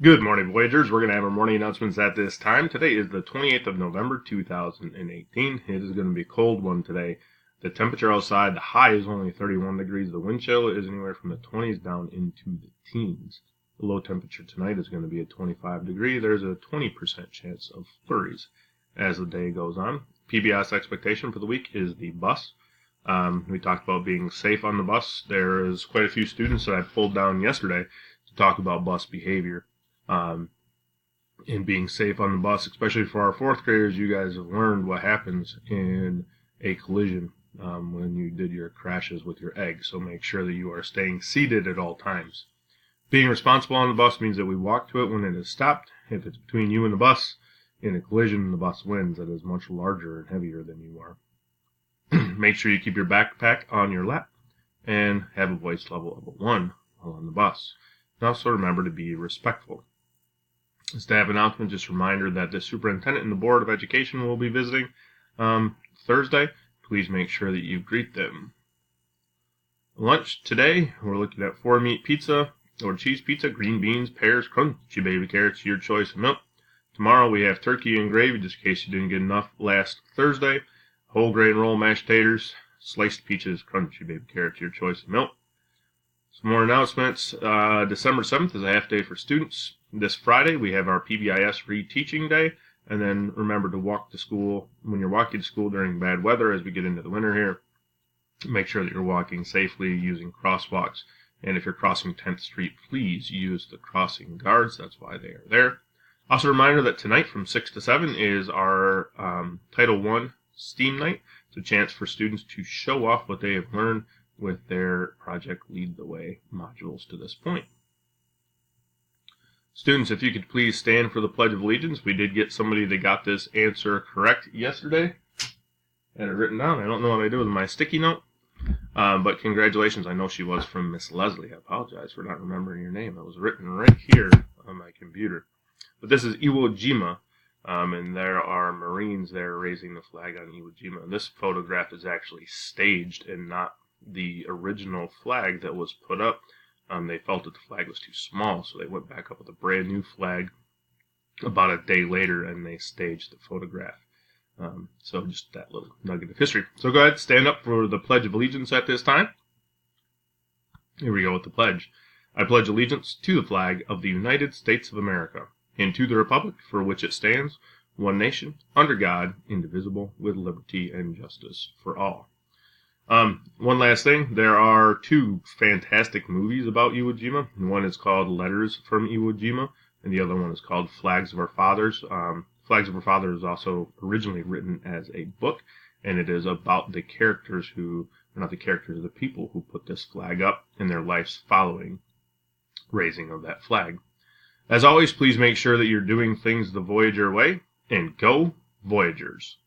Good morning, Voyagers. We're going to have our morning announcements at this time. Today is the 28th of November, 2018. It is going to be a cold one today. The temperature outside, the high is only 31 degrees. The wind chill is anywhere from the 20s down into the teens. The low temperature tonight is going to be at 25 degrees. There's a 20% chance of flurries as the day goes on. PBS expectation for the week is the bus. We talked about being safe on the bus. There is quite a few students that I pulled down yesterday to talk about bus behavior. And being safe on the bus, especially for our fourth graders. You guys have learned what happens in a collision when you did your crashes with your egg. So make sure that you are staying seated at all times. Being responsible on the bus means that we walk to it when it is stopped. If it's between you and the bus, in a collision, the bus wins. It is much larger and heavier than you are. Make sure you keep your backpack on your lap and have a voice level of a 1 while on the bus. And also remember to be respectful. Staff announcement, just a reminder that the superintendent and the Board of Education will be visiting Thursday. Please make sure that you greet them. Lunch today, we're looking at 4-meat pizza or cheese pizza, green beans, pears, crunchy baby carrots, your choice of milk. Tomorrow we have turkey and gravy, just in case you didn't get enough last Thursday. Whole grain roll, mashed taters, sliced peaches, crunchy baby carrots, your choice of milk. Some more announcements. December 7th is a half day for students. This Friday, we have our PBIS reteaching day. And then remember to walk to school when you're walking to school during bad weather as we get into the winter here. Make sure that you're walking safely using crosswalks. And if you're crossing 10th Street, please use the crossing guards. That's why they are there. Also a reminder that tonight from 6 to 7 is our Title I STEAM night. It's a chance for students to show off what they have learned with their Project Lead the Way modules to this point. Students, if you could please stand for the Pledge of Allegiance. We did get somebody that got this answer correct yesterday. Had it written down. I don't know what I did with my sticky note. But congratulations. I know she was from Miss Leslie. I apologize for not remembering your name. It was written right here on my computer. But this is Iwo Jima. And there are Marines there raising the flag on Iwo Jima. And this photograph is actually staged and not the original flag that was put up. They felt that the flag was too small, so they went back up with a brand new flag about a day later, and they staged the photograph. So just that little nugget of history. So go ahead, stand up for the Pledge of Allegiance at this time. Here we go with the pledge. I pledge allegiance to the flag of the United States of America, and to the republic for which it stands, one nation, under God, indivisible, with liberty and justice for all. One last thing, there are 2 fantastic movies about Iwo Jima. One is called Letters from Iwo Jima, and the other one is called Flags of Our Fathers. Flags of Our Fathers is also originally written as a book, and it is about the characters the people who put this flag up and their lives following raising of that flag. As always, please make sure that you're doing things the Voyager way, and go Voyagers!